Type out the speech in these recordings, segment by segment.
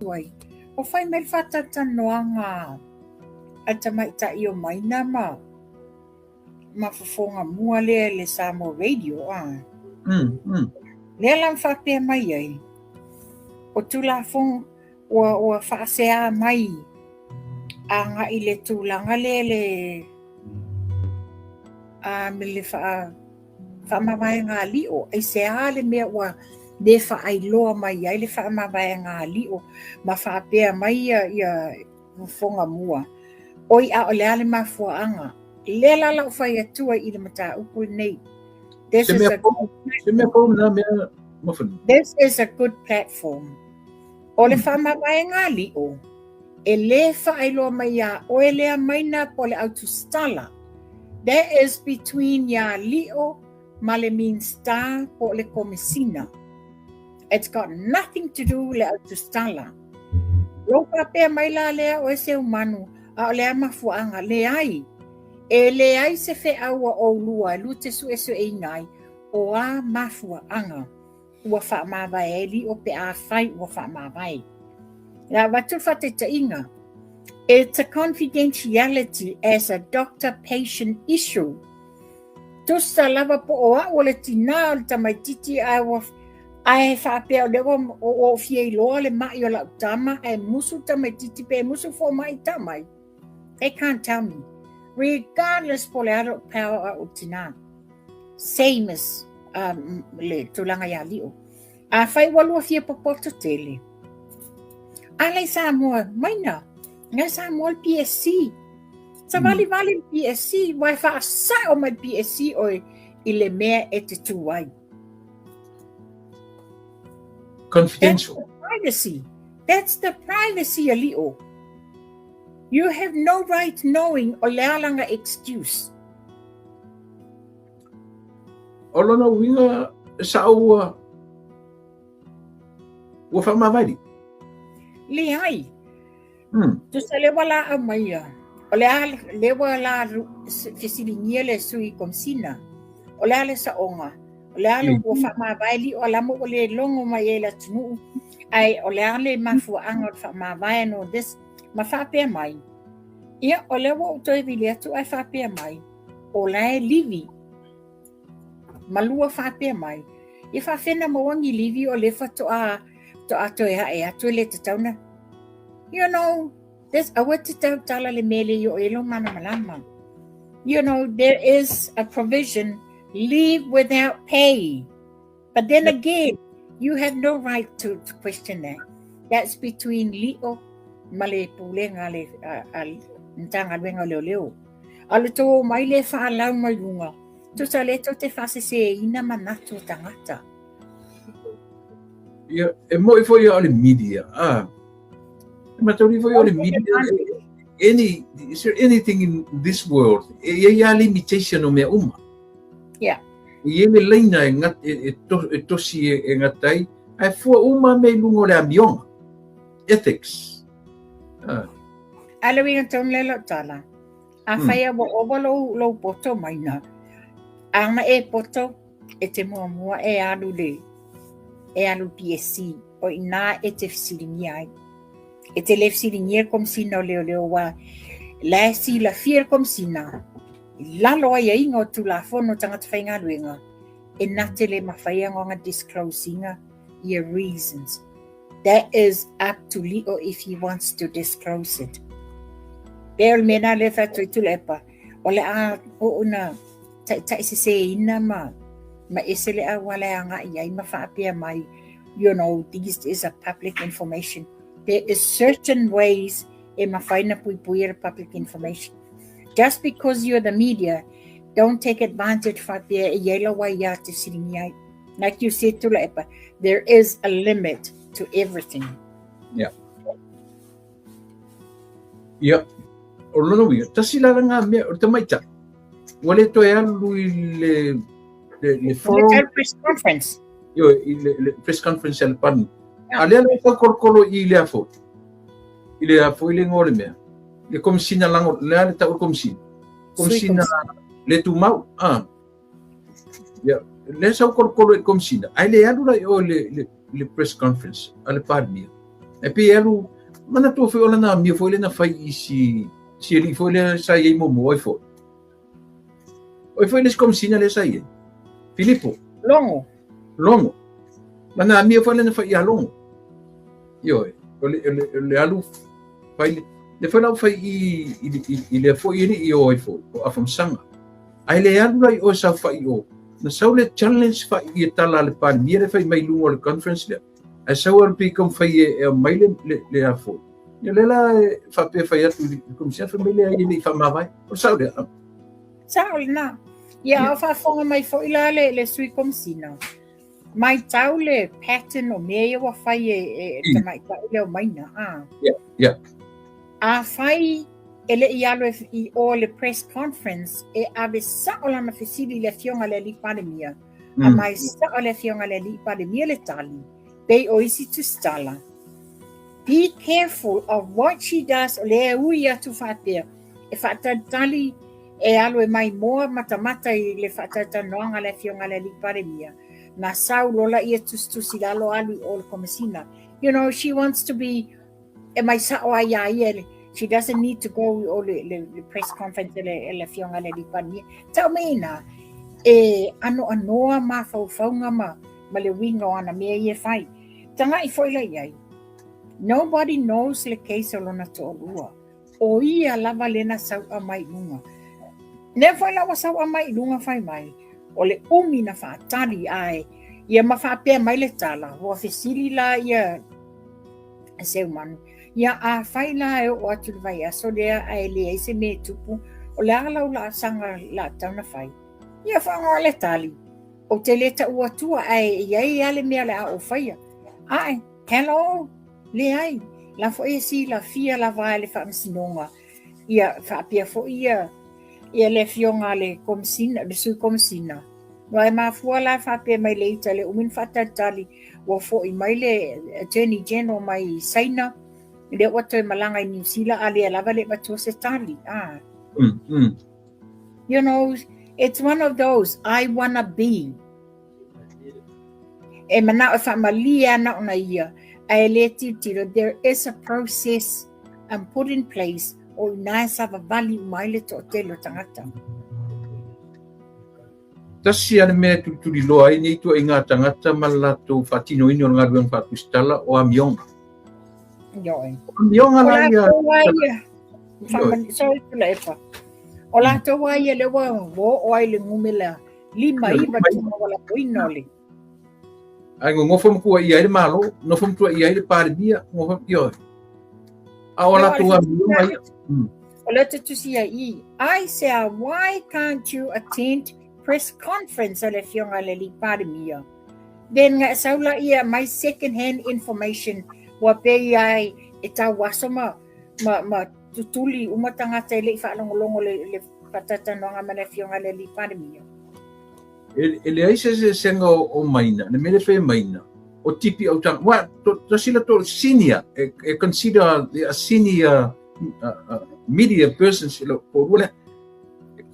Wai. O whai mel whatata ata mai ta i o maina ma whafonga mua le Samoa Radio Lea lam whapea mai ai. O tula fong ua whaasea mai a nga i le tūlanga le me le whaamawai ngā lio. Ai sea le mea ua le whaailoa mai ai le whaamawai ngā lio ma whaapea mai ia fonga mua. Oi a o le ale mafuaanga. Le lala o whai atua i le mata upu nei. This is a good platform. O le whaamawai ngā lio. E le whaailoa mai a o e lea maina po le autostala. That is between ya lio ma le mean star po le komisina. It's got nothing to do le autostala. Lo papea mai la lea o e se umanu a o lea mafuanga le ai. E le ai se fe aua o lua lute su eso e ngai o a mafuanga. Ua whaamawai e li o pe a whai ua whaamawai. Na watu whate ta inga. It's a confidentiality as a doctor-patient issue. Tusa lava po o a o le tina o le tamaititi a e whaapea o lewa o fiei loa le mai o la utama e musu tamaititi pe musu fo mai tamai. They can't tell me. Regardless po le aro power o tina. Same as le tulanga ya lio. A whai walua fia popoto tele. Alai Samoa, maina. Nga Samoa PSC. Sa vali PSC, wai whaasa o mai PSC o i le mea e te tuai. Confidential. That's the privacy a lio. You have no right knowing o lealanga excuse. O lona winga sa ua whamawari. Le ai. Tu sa le wala a maia. O le wala fisilingia le sui komsina. O le ale sa onga. O le ale ua whamawai li o lamo o le longo mai e la tunu. Ai o le ale mafuanga o whamawai no this. Ma whapea mai. Ia o le wa utoi vili atu ai whapea mai. O lae livi. Malua whapea mai. I whawhena mawangi livi o le to ato e hae atu le tatauna. You know, there's a way to tala le mele yo elo mana malama. You know, there is a provision, leave without pay. But then again, you have no right to question that. That's between Leo, male pule ngale ntanga wenga leo. Alu to mai le fa lau mai lunga. Tu sa le to te fase se ina manatu tangata. Yeah, e mo i foi o le media. But for your media, is there anything in this world? Ya limitation o mea uma. Yeah. Ia le leina e tosi e ngatai, ai fua uma me lungo le amionga. Ethics. Alawina tom lelo tala. A whaia wa owa lo poto maina. Anga e poto e te mua e alu PSC o ina e te fisilingi ai. E te lefsilingia kom sina o leo wa la si la fier kom sina. La loa ia inga o tu la fono tangata whainga luenga. E nate le mawhaia ngonga disclosinga ia reasons. That is up to Leo if he wants to disclose it. Pero mena le fatu tu lepa. O le a o una ta isi se ina ma isi le a wala anga ia ma whaapea mai. You know, this is a public information. There is certain ways in mafaina puipuira public information. Just because you're the media, don't take advantage of the yellow wayati sitting. Like you said to Lepa, there is a limit to everything. Yeah. Yeah. Olono wi, tasila nga me o tamaita. Wale to ya lui le forum press conference. Yo le press conference el pan. Ale ko korkolo I le afo. Ile afo ile ngole me. Le komsina lango le ta komsina. Komsina le tu mau. Ya, le sa korkolo komsina. Ale ya dula o le press conference ale parmi. E pe alu mana to fe ola na mi foi le na fai si ele foi le sai e mo oi foi. Oi foi les komsina le sai. Filippo. Longo. Mana mi foi le na fai longo. Io le alu fai le foi la fai i le foi i oi foi a from sanga. Ai le alu ai o sa fai o. Na sau le challenge fai i tala le pan mi le fai mai lungo le conference le. A sau al pi kom fai e mai le a foi. Ia lela fa pe fai atu kom sia família i fa mavai. O sau le. Sau na. Ia fa fonga mai foi la le sui komsina. Mai tau le pattern o mea wa fai e tamai ka ile o maina. Yeah. A fai ele i alo i o le press conference e ave sa o lana fesili le fionga le li pandemia. A mai sa o le fionga le li pandemia le tali. They o isi tu stala. Be careful of what she does o le ui atu whatea. E whatatali e alo e mai moa matamata i le whatatanoanga le fionga le li pandemia. Na sau lola ia tustusi lalo alu o le komisina. You know, she wants to be e mai sa o ai ai she doesn't need to go o le press conference le fionga le li pandemia. Tau meina e anoa ma faufaunga ma le winga o ana mea ia fai. Tanga i foi lai ai. Nobody knows le case o lona to olua. O ia lava lena sau a mai lunga. Ne foi lawa sau a mai lunga fai mai. O le umi na whaatari ai. Ia ma whaapea mai le tala. Hoa fesili la ia seu manu. Ia a whai la e o atu le vai aso lea a ele eise me tupu. O le alau la sanga la tauna whai. Ia whangoa le tali. O te leta ua tua ai iai ale mea le a o whaia. Ai, hello, le ai. La fo e si la fia la vai le whaamsinonga. Ia whaapea fo ia le fionga le komsina, le sui komsina. Noa ma fua la whaapea mai le ita le umin whatatali wa fo i mai le Attorney General mai Saina. Le wato e malanga i New Zealand a le lava le matua se tali. You know, it's one of those I wanna be. E mana o whaamalia na ona ia. A le titiro, there is a process put in place o nai sava vali mai le to telo tangata. Tasi ane mea tuturi loa ai nei tu inga tangata malato fatino ini o ngaruang fatustala o amionga. Yoi. Amionga la ia. Sorry tula epa. O la to wa ia le wa wo o ai le ngumela lima iba tuma wala poinole. Ai ngofo mkua ia ile malo, ngofo mkua ia ile paribia, ngofo yo. Awala tu amionga. O le tu sia I say why can't you attend press conference le fionga le li pandemia. Then nga saula ia my second hand information wa pe ai eta wasoma ma tutuli umatanga tele fa longo le patata no nga le fionga le li pandemia. Ele ai se senga o maina, le mele fe maina. O tipi au tang wa to sila to senior e consider a senior media person sila po wala.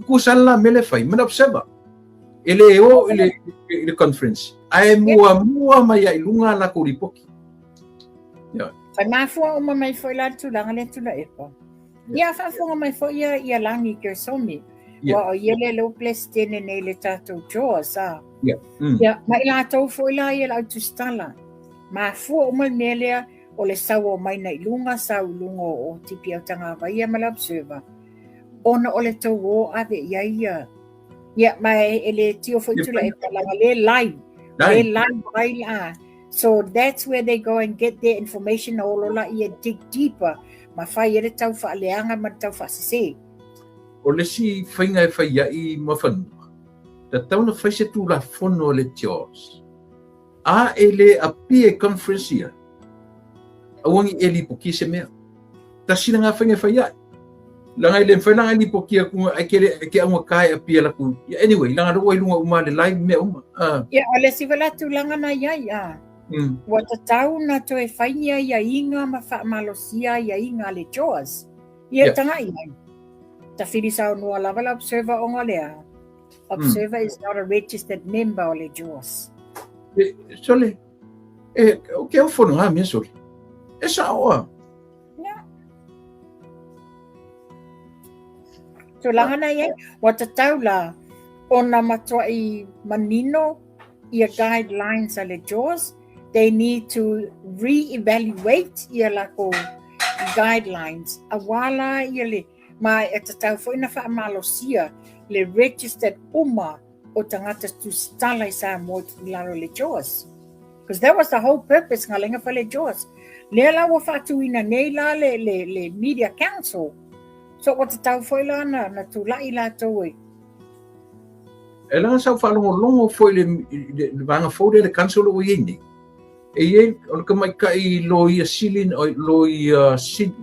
Kusala mele fai mana observa. Ele o ele conference. Ai mua mai ai lunga la ko ripoki. Ya. Fa ma fo o mai foi la tu langa le tu la epa. Ya fa fo mai foi ia langi ke somi. Wa ia le lo plestene ne le tato josa. Ya. Ya, mai la to foi la ia la tu stala. Ma fo o mai nele o le sawo mai na lunga sa lunga o tipi au tanga vai ia mala observa. Ona o le to wo ave ia. Yeah, my tio foi tula le live baila. So that's where they go and get their information all ola ia dig deeper. Ma fai ele tau fa leanga ma tau fa se. O le si fainga e fai ai ma fanu. Ta tau na fai se tu la fono le tios. A ele a pie conference ia. Awangi eli poki se mea. Ta sina nga fainga fai ai. Langa ile fai langa ni pokia ku ke anga kai a pia la ku. Anyway, langa ro i lunga uma le live me uma. Ya ole si vala tu langa na ia. Wa tau na to e fai ia inga ma fa malosia ia inga le joas. Ia tanga ia. Ta fili sa no la vala observer o ngale. Observer is not a registered member o le joas. Sole. O que o fono ha me sole. E sa oa. Tulanga na yan, wata taula, o na matua I manino, ia guidelines ale Jaws, they need to re-evaluate ia lako guidelines. Awala ia le, ma e tatau fo ina wha amalosia, le registered uma o tangata tu stala I sa mo laro le Jaws. Because that was the whole purpose nga lenga fa le Jaws. Le la wa fatu ina nei la le media council. So what the tau foi la na tulai la toi. E langa sa whalongo foi le vanga fōre le kansolo o ieni. E ie, o ka mai kai lawyer silin, o lawyer,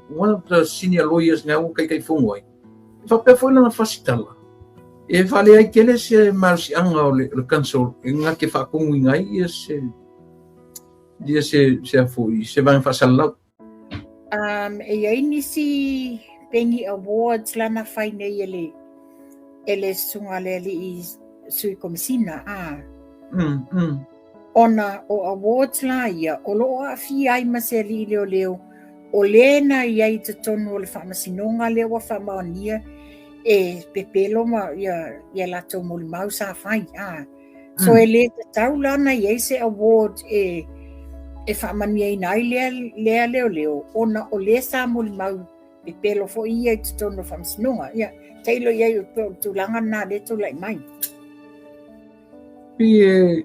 one of the senior lawyers nga o kai whongoi. Whapea foi langa whasitala. E whale ai kele se marasi anga o le kansolo, e ngā ke whakongu ngai, ia se a foi, se vanga whasalau. E ai nisi Penny Awards lana whai nei ele sunga le I sui komisina Ona o awards la ia, o loo a fi ai mase li leo, o lena iai te tonu o le whamasinonga leo wa whamaonia, e pepelo ma ia lato muli mau sa whai. So e le te tau lana iai se award e whamania inai lea leo, ona o le sa muli mau, e pelo fo ia te tono whamsinonga. Ia, teilo iai o tūlanga nā le tū lai mai. Ia,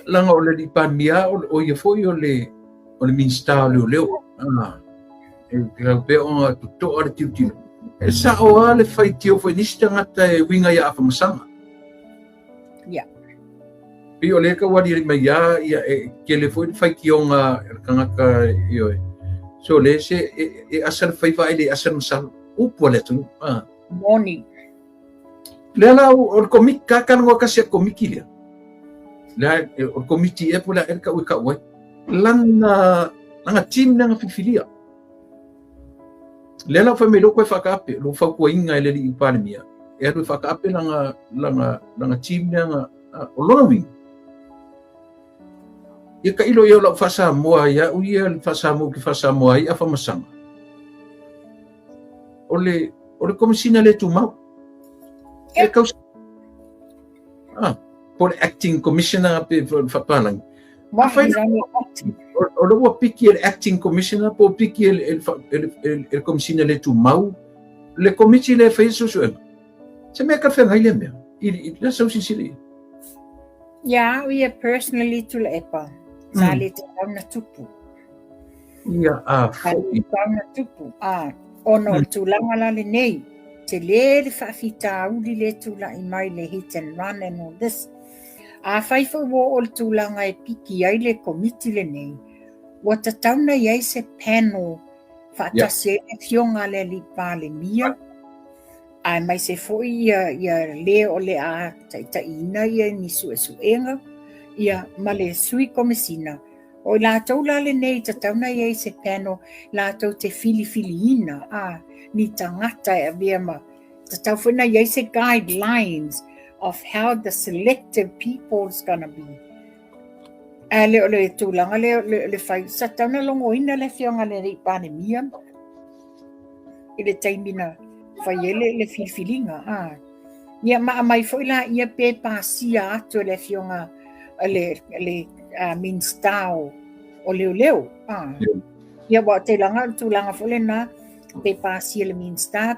langa o le li pāmia o ia fo i o le minsta o leo. E kau pēo ngā tuto a le tiutino. E sa o a le whai tio fo nisi tangata e winga ia a whamasanga. Ia. Pi o le ka wari mai ia ke le fo i whai ki o ngā kangaka i oe. So le se e asal whaiwha le asal masal upo le tu. Morning. Le ala o komik kakana ngā kasi a komiki lea. Le o komiti e pula e ka ui ka ui. Langa team nanga whiwhiria. Le ala whai me loko e whakaape, lo whakua inga e le li I pānemia. E aru whakaape langa team nanga o lona winga. Ia ka ilo ia lau whasa moa ia, ui ia whasa moa ki whasa moa ia whamasanga. O le komisina le tu mau. E kaus... po le acting commissioner pe whapalang. O le ua piki el acting commissioner, po piki el komisina le tu mau, le komiti le whaiso suema. Se mea ka whengai le mea. I la sau sisili. Ja, we personally tu le epa. Sa le te tau na tupu. Ia, Le tau na tupu. Ono tūlanga la le nei. Te le whawhita uli le tūla I mai le hit and run and all this. A whaifa wo o le tūlanga e piki ai le komiti le nei. Wa ta tauna iai se panel whaatase e fionga le li pāle mia. Ai mai se foi ia le o le a taitaina ia ni suenga. Ia male sui komisina. O lātou la le nei ta tauna iai se panel lātou te fili-filiina. Ni tangata e via ma. Ta tau whina iai se guidelines of how the selected people is going to be. Le o le tūlanga le whai. Sa tauna longo ina le fionga le rei pānemia. I le taimina whai le filifilinga. Ia maa mai whaila ia pe pāsia atu le fionga le minstao o leo. Ia wa te langa tūlanga whole na pe pāsia le minsta.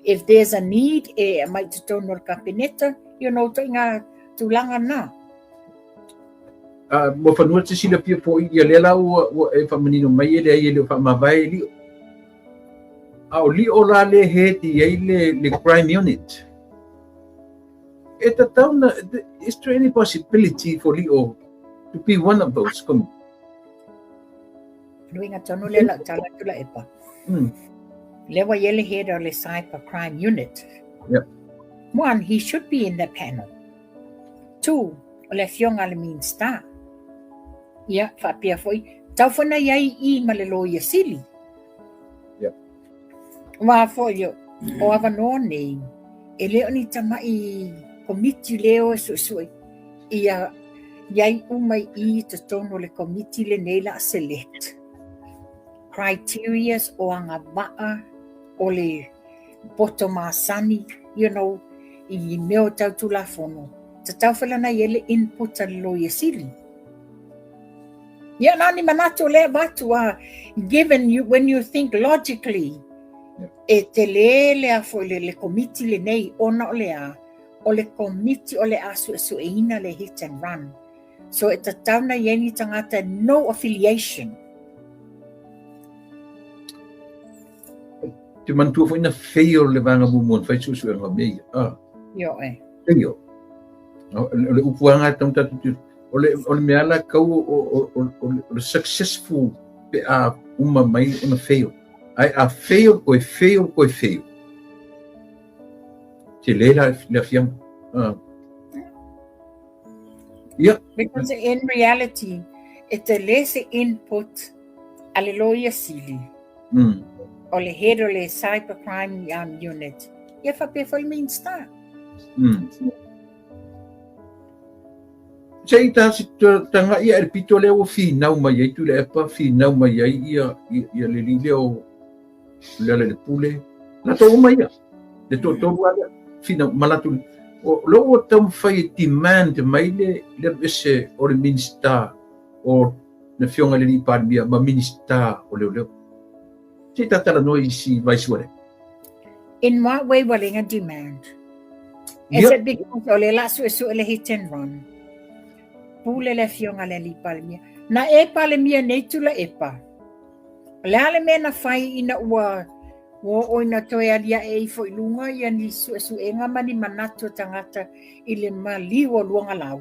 If there's a need, mai te tono le kapineta, to inga tūlanga na. Mo whanua te sila pia po ia lela o e whamanino mai ele ai ele o whamawai li. O li o la le he ti ei le crime unit. E ta tauna, is there any possibility for Leo to be one of those? Luinga tonu le la tala tula epa. Lewa yele head o le cyber crime unit. Yep. One, he should be in the panel. Two, o le fionga le minsta. Ia, whapia foi. Tau whana iai I ma le loia sili. Yep. Wa foi o avanoa nei. E leo ni tamai komiti leo e suesue. Ia, iai umai I te tono le komiti le nei la select. criteria o anga waa o le poto masani, you know, I meo tau tulafono. Ta tau whelana I ele input a lo yesili. Ya nani manato le batu given you, when you think logically, e te le a fo le komiti le nei ona o le komiti o le asu su e ina le hit and run. So e ta tau na yeni tangata no affiliation. Te mantua fo ina feio le vanga mumon, fai susu e ngā mea. Yo Feio. Le upuanga tau tatu. O le meala kau o le successful pe a uma mai ona feio. Ai a feio koe feio. Te le fiam. Yeah. Because in reality, it's a less input ale loya sili. O le head o le cybercrime unit. Ia whapewhai means that. Sei ta si tanga ia e pito le o fi nau mai ai tu le pa fi nau mai ai ia le lile o le pule na to mai ia de to wala fi nau malatu o lo o tam fai demand mai le ese o le minister o na fionga le pa bia ma minister o le sei ta tala noi si vai suare. In what way will a demand? Is it because o le lasu su le hit and run? Pule le fionga le li palmia. Na e palmia nei tula epa. Le ale mena fai ina ua o ina toe alia e fo ilunga ia ni su enga mani manato tangata ile mali o luanga lau.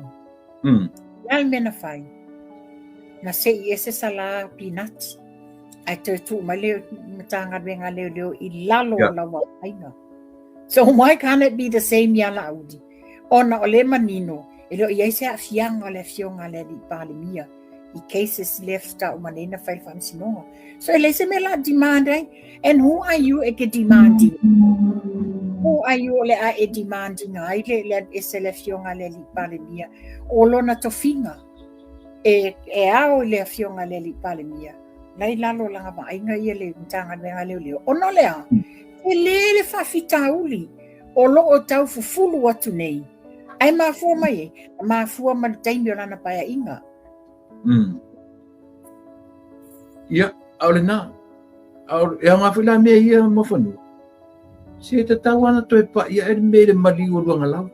Le ale mena fai. Na se I ese sala pinati. Ai te tu male matanga venga leo I lalo la wa aina. So why can't it be the same yala audi? Ona ole manino. Elo ia se afianga le fionga le di palemia. I cases left out manena fai fansinonga. So ele se me la demand and who are you eke demanding? Who are you le a e demanding ai le ese le fionga le di palemia. Olo na tofinga. E ao le fionga le di palemia. Lai lalo langa ba ainga ia le mtanga venga leo. Ono lea. E le fa fitauli. Olo o tau fufulu watu nei. Ai mafua mai, mafua ma taimi o lana paia inga. Ia, aole nā. E anga whila mea ia mawhanu. Se te tawana toi pa ia e mele mali o luanga lau.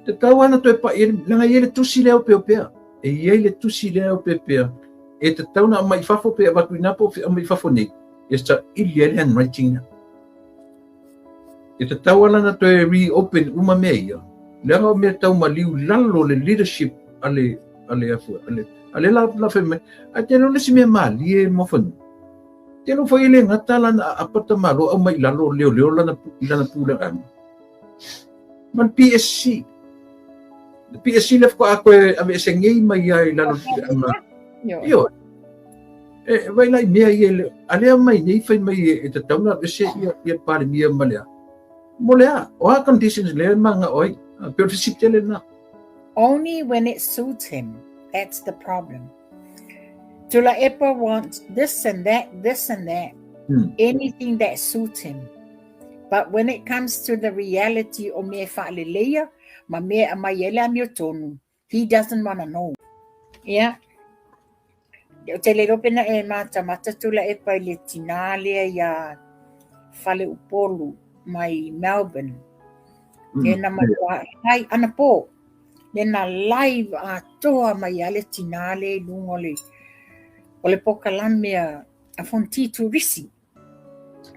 Te tawana toi pa ia langa ia le tusi leo peo pea. E ia le tusi leo peo pea. E te tauna mai fafo pea watu inapo mai fafo nei. E sa ili ele handwriting na. E te tawana na toi reopen uma mea ia. Langa me tau maliu lalo le leadership ale la feme a te no le si me mali e mo fanu te no foi le ngata la apata malo au mai lalo leo lana pula am man PSC the PSC le ko ako ave se ngei mai ai lalo yo e vai lai me ai ale mai nei fai mai e te tau na se ia pare mia malea molea o a conditions le manga oi. Only when it suits him. That's the problem. Tula Epa wants this and that. Anything that suits him. But when it comes to the reality o me fa'aleleia, ma me amayela miotonu, he doesn't want to know. Yeah. Te lero pena e mata tula Epa le tinale ya fale upolu mai Melbourne. Kena mai ana po. Nena live a toa mai ale tinale lungole. Ole pokalan mea a fonti turisi.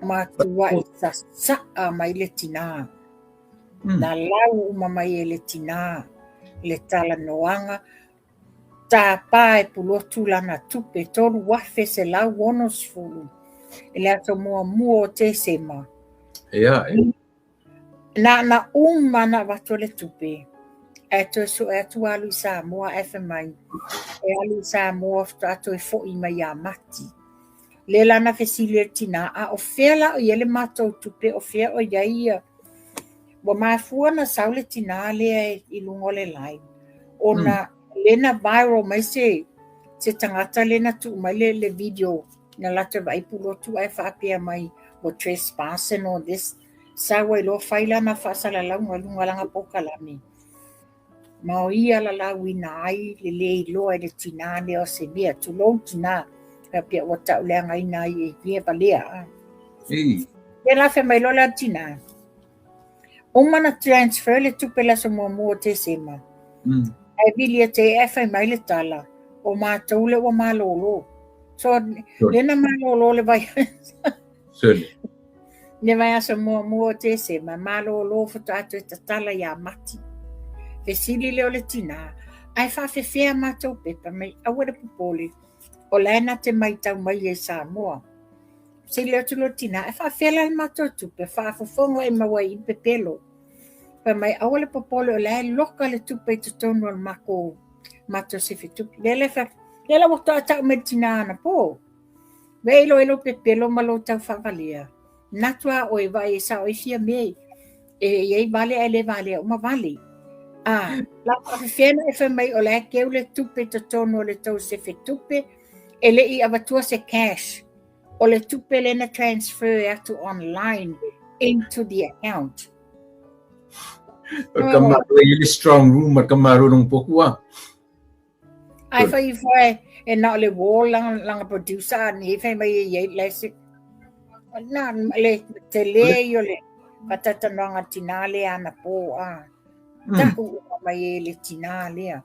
Ma tua isa saa mai le tina. Na lau uma mai le tina. Le tala noanga. Ta pae pulotu lana tupe tolu wafe se lau wonos fulu. Ele ato mua te sema. Yeah. Na umana watole tupe. Eto so eto alu sa moa FMI. E alu sa moa ato e fo ima ya mati. Le lana fesile tina a ofela o yele mato tupe ofea o yaia. Wa mafua na saule tina le ilungole lai. Ona lena viral mai se tangata lena tu mai le video Na lata vai pulo tu ai whaapea mai o trespass and all this. Sa wai lo whaila na whaasala lau lunga langa pokalami. Ma o ia la lau ina ai le le loa le tina le o se mea tu lo tina. Ka pia o tau leanga ina ai e via palea. Ia la fe mai lo la tina. O mana transfer le tupela sa mua te sema. Ai bilia te e whai mai le tala. O mātou le o mālolo. So, lena mālolo le vai. Le vai asa mua te sema. Mālolo whatu e tatala ia mati. Vesili leo le tina. Ai whawhewhea mātou pepa mai awara pupole. O lena te mai tau mai e Samoa. Se leo tulo tina. Ai whawhewhea le mātou tupe. Whawhawhongo e maua i pepelo. Pa mai awale pupole o lea loka le tupe i tutonu al mako. Mātou se whetupe. Lela waktu atau me tina ana po. Ve ilo pepelo malo tau whawalea. Natua o e vai e sa o i fia mei. E iei vale e le vale o ma vale. La whawhiwhena e whamai o lea keu le tupe to tono le tau se whetupe. E le I awatua se cash. O le tupe le na transfer atu online into the account. Kamaru ili strong room kamaru nung pokua. Ai whai e na le wall langa producer ni whai mai e lesi. Na le te le yo le patatananga tinale ana po a. Taku mai e le tinale.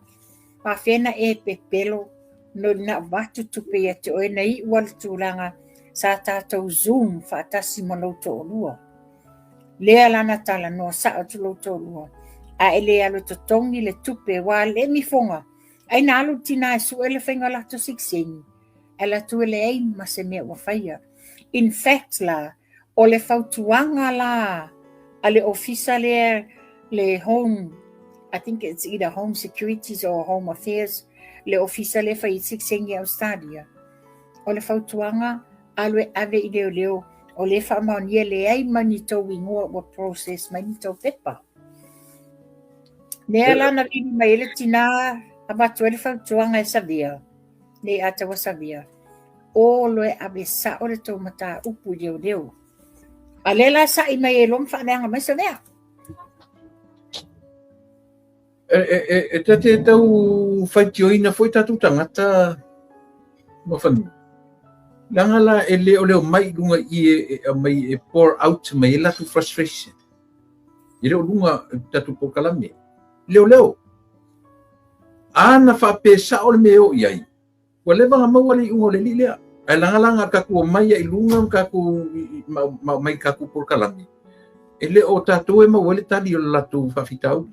Pa whena e pepelo no na watu tupe atu o e nei wal tūlanga sa tātou Zoom whaatasi mo to lua. Lea lana tala no sa atu lo to lua. A ele alo to tongi le tupe wa le mi fonga. Ai na alu tina e su ele whenga lato siksengi. E la tu ele ei ma se mea wa whaia. In fact la, o le whautuanga la, a le ofisa le home, I think it's either home securities or home affairs, le ofisa le whai siksengi au stadia. O le whautuanga, alu e ave I leo, o le whamaonia le ei manito wingoa wa process manito pepa. Nea lana vini mai ele tina, abatu ele whautuanga e savia. Ne atawa savia. O loe abe sa o le tau mata upu leo. A lela sa I mai e lom whaneanga mai savia. E tate tau whaitioina foi tatu tangata mawhanu. Langa la e leo mai lunga mai e pour out mai la tu frustration. I leo lunga tatu pokalame. Leo. Ana whapesa o le meo iai. Wa le vanga mawali ungo le lilea. Ai langa kaku mai I lunga kaku mai kaku pokalame. E leo tatu e mawali tali o latu whawhitau.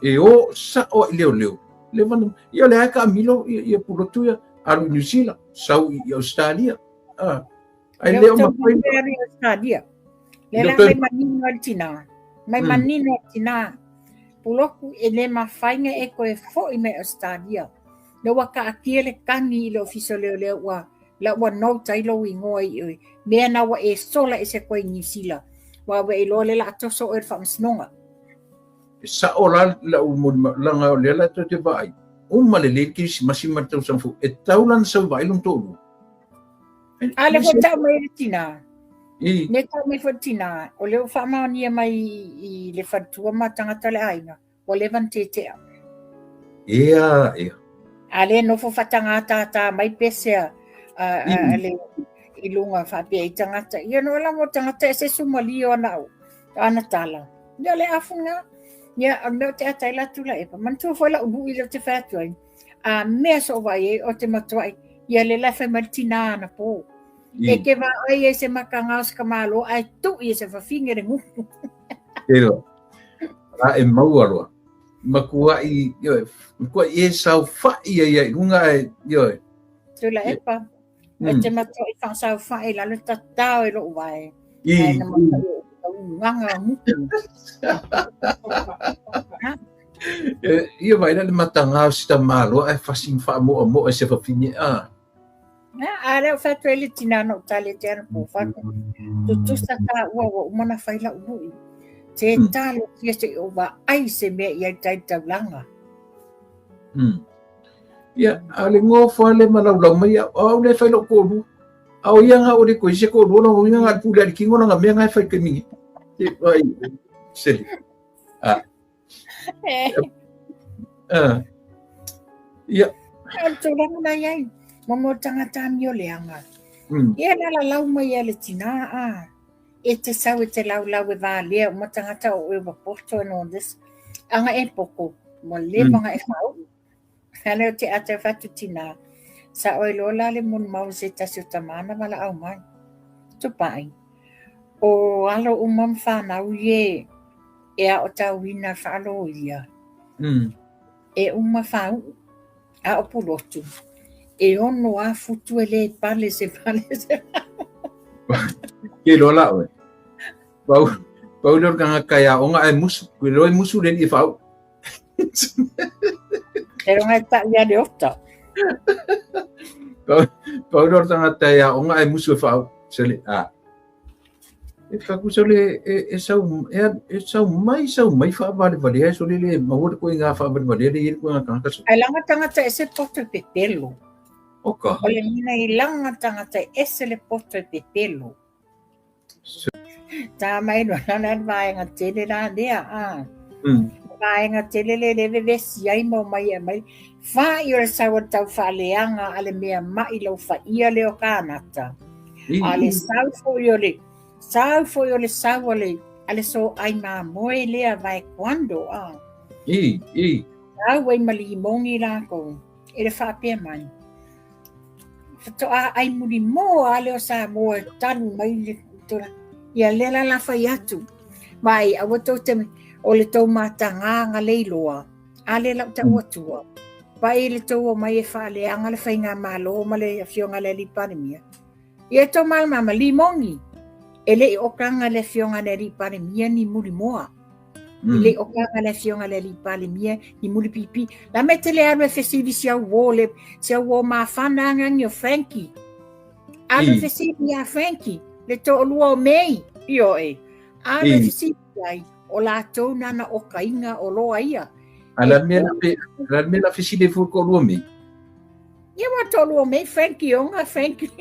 E o sa o leo. Le vana. Ia le aika amilo ia pulotuia. Aru New Zealand, sau I Australia. Ai leo mapai I Australia. Lela mai manino al tina. Mai manino al tina. Puloku e le mawhainga e koe fo I me Australia. Le waka akia le kani I le ofisa leo wa la wa no tailo I ngoa I mea na wa e sola e se koe New Zealand. Wa wa e lo le la atoso o e whamsnonga. Sa ora la umod langa le la to te vai. Uma le leki si masima tau sanfu e taulan sa vai lum tolu. Ale ko tau mai tina. Ne tau mai fo tina. O leo whamania mai I le whatua matangata le ainga. O le vantetea. Ia. Ale no fo whatangata ta mai pesea. Ale I lunga whapea I tangata. Ia no la mo tangata e se sumali o nau. Ana tala. Ia le afunga. Ia me te atai la tula e pa. Mantua fo la ubu I le te whatuai. Mea so vai e o te matuai. Ia le lawhai martina ana po. E ke wa ai e se makangau ka malo ai tu I se whawhinga re ngupu. Ero. Ra e maua roa. Makua I e sau whai ai unga e yoi. Tula e pa. E te matuai whangsau whai la le tatao e lo vai. Nganga ngupu. Ia vai le matanga sta malo e fasin fa mo e se fa fini Ale o fatu ele tina no tale te ana po fatu. Tu sta ta wa mana faila u. Te talo ki se o va ai se me ia tai taulanga. Ia ale ngo fa le malau mai o le failo ko lu. Au ia nga ore ko ise ko rono o nga pula ki ngona nga mea nga fai ke mingi. Ai. Seli. Ia. Tulong na yan. Momo tangata mio leanga. Ia na la lau mai ele tina e te sau e te lau e vā lea o matangata o e wapoto and all this. Anga e poko. Mo le mga e whau. Hane o te ate whatu tina. Sa oi lola le mun mau se tasu tamana wala au mai. Tupai. O alo umam whanau ye. Ea o tau wina whalo ia. E uma whau. A o pulotu. E ono a futu e le pale se. Ke lola oe. Pau lor kanga kaya o nga e musu. Kue loi musu len I whau. E ronga ta ia de ota. Pau lor kanga kaya o nga e musu e whau. Sele, E whakusole e sau mai whaavale e so lele mahore koe ngā whaavale e koe ngā kākaso. Ai langa tangata e se poto pe pelo. Oka. O le mina I langa tangata e se le poto pe pelo. Tā mai no nana vaenga tele rā dea Vaenga tele le lewe vesi ai mau mai e mai. Wha I ora sawa tau whaaleanga ale mea mai lau wha ia leo kānata. Ale sau fo I ole. Sau fo I ole sau ole. Ale so ai mā moe lea vai kwando Sau ai mali mongi lako. E le whapea mai. Fato ai muri mo ale o sa mo tanu mai le tora. Ia lela la whai atu. Mai awa tau te o le tau matanga nga leiloa. Ale lau ta uatua. Pai le tau o mai e whaale anga le whai ngā malo ma le fionga le li panemia. Ia tau malmama limongi. Ele I okanga le fionga le li panemia ni muri moa. Ele okanga le fionga le li panemia ni muri pipi. La mete le arwe fesivi sia wo ma whananga ngi o Frankie. Arwe fesivi a Frankie. Le to lua o mei. Io e. Arwe fesivi ai. O la tau nana o kainga o loa ia. Ala me la fesivi fu ko lua mei. Ia wa to lua mei Frankie onga Frankie.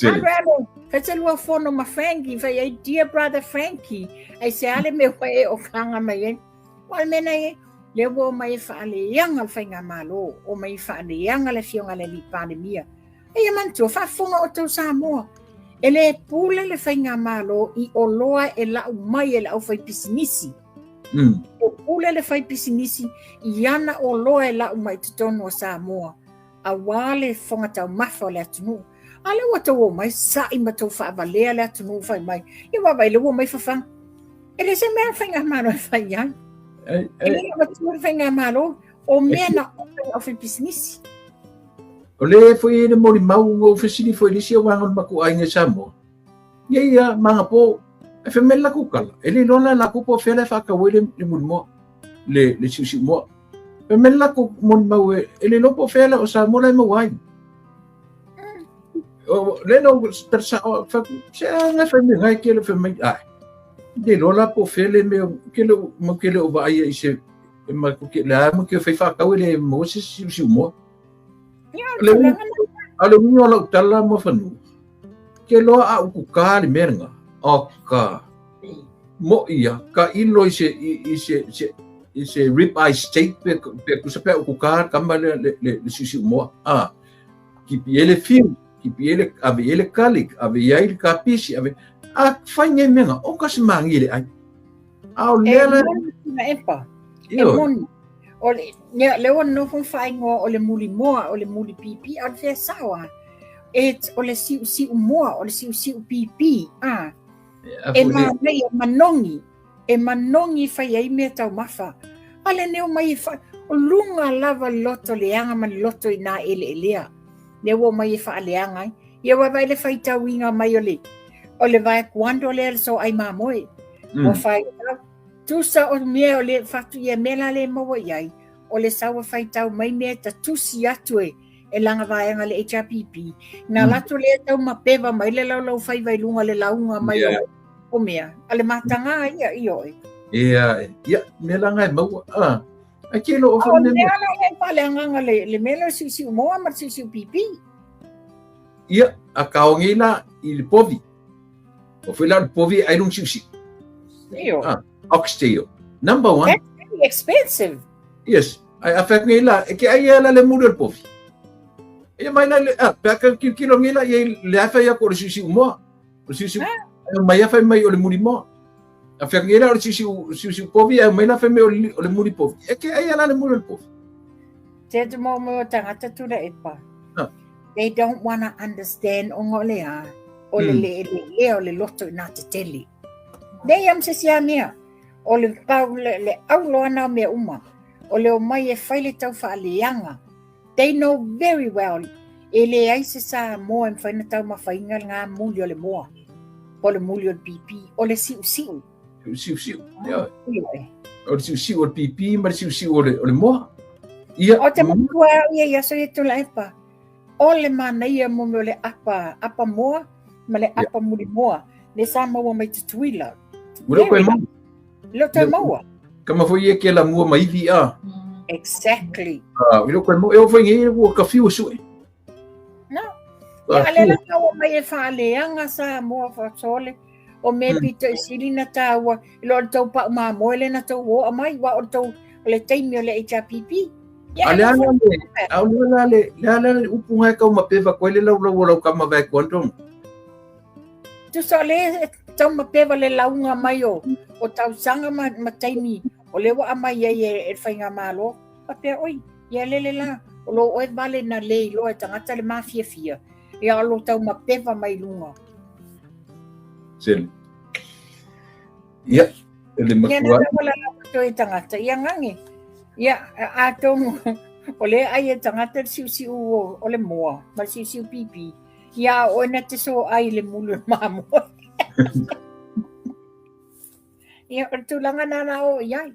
Arwe fese lua fono ma Frankie. Vai ai dear brother Frankie. Ai se ale me wae o kanga mai e. Wal mena e. Le wo mai whaale ianga le whainga malo. O mai whaale ianga le fionga le li pandemia. E mantua whafonga o tau Samoa. E le pule le whainga malo I o loa e lau mai e lau whai pisinisi. O pule le whai pisinisi I ana o loa e lau mai tutono o Samoa. A wale whonga tau mawha le atunu. A le wata o mai sa I matau whaavalea le atunu whai mai. I wawai le wo mai whawhang. E le se mea whainga malo e whai iang. E le wata whainga malo o mea na o whai pisinisi. O le foi ele mori mau o fesili foi lisi o wangon maku ainga Samoa. Ia manga po e fe mela kukala. Ele lola la kupo fele fa ka wele le mulmo le susi mo. E mela ku mon mau ele lopo fele o Samoa le mawai. O le no tersa fa se nga fe me ngai ke le fe mai ai. De lola po fele me ke le o vai ise ma ku ke la mo ke fe fa ka wele mo susi mo. Ale mingo la utala mo fanu. Ke loa a ukuka le merenga. Oka. Mo ia ka ilo ise rib eye steak pe kusape ukuka kamba le susi mo. Ki piele fiu, ki piele ave ele kalik, ave yail kapisi, ave fanya menga o kasmangi le ai. Au lela epa. Emon. O le no fun faingo o le muli moa o le muli pipi al fe sawa o le si moa o le si pipi e ma nei manongi fai ai me tau mafa ale neo mai fa o lunga lava loto le anga man loto ina elea ne wo mai fa le anga ia wa vai le fai tau inga mai o le vai quando le so ai mamoi o fai tusa o mea o le fatu ia mela le mawa iai, o le sawa whai tau mai mea ta tusi atu e langa vaenga le HRPP. Nā latu le tau mapewa mai le lau whai vai lunga le launga mai o mea. A le matanga ia i oi. Ia, me langa e maua. Ai ke lo O ofa le ne. ala e pale anga le melo si moa mar si pipi. Ia a kaongila I le povi. O fila le povi ai lung siusi. Io. Oxtail. Number one. That's very expensive. Yes. Ai afek ngila e ke ai ala le mudo le povi. Ia mai na le peka kilo ngila ia le afa ia ko le siusi mo. Le siusi mai afa mai o le muri mo. Afek ngila o le siusi povi ai mai na fa mai o le muri povi. E ke ai ala le mudo le povi. Te mo tangata tu le epa. They don't want to understand ongolea o le o le loto na te teli. They am se sia mea o le pau le aulo ana me uma o le o mai e faile tau fa alianga. They know very well e le ai se sa mo em faina tau ma fainga nga muli o le moa o le muli o le pipi o le siu. Siu. Ia. O le siu o le pipi ma le siu o le moa. Ia. O te makua ia so e tu la epa. O le mana ia mo le apa moa ma le apa muli moa le sa mo mai tutuila. Uro koe mau. Lo te maua. Kama foi e ke la mua mai vi a. Exactly. Uro koe mau e o foi ngi o ka fiu su. No. Ya le la o mai e fa le anga sa mo fa sole o me pita silina tawa lo tau pa ma mo le na tau o mai wa o tau le taimi o le HPP. Ale upunga ka uma peva ko le lau kama vai kontom. Tu sole tau ma peva le launga mai o tau sanga ma taimi o le wa mai e fainga malo. Pa pe oi, ya le la o lo o vale na le lo tangata le mafia fia. Ya lo tau ma peva mai lunga. Sel. Ya, le makua. Ya na wala to e tangata ya ngangi. Ya atong ole ai tangata siu o le moa, ma siu pipi. Ya o na te so ai le mulu mamo. Ya tulangan na o ya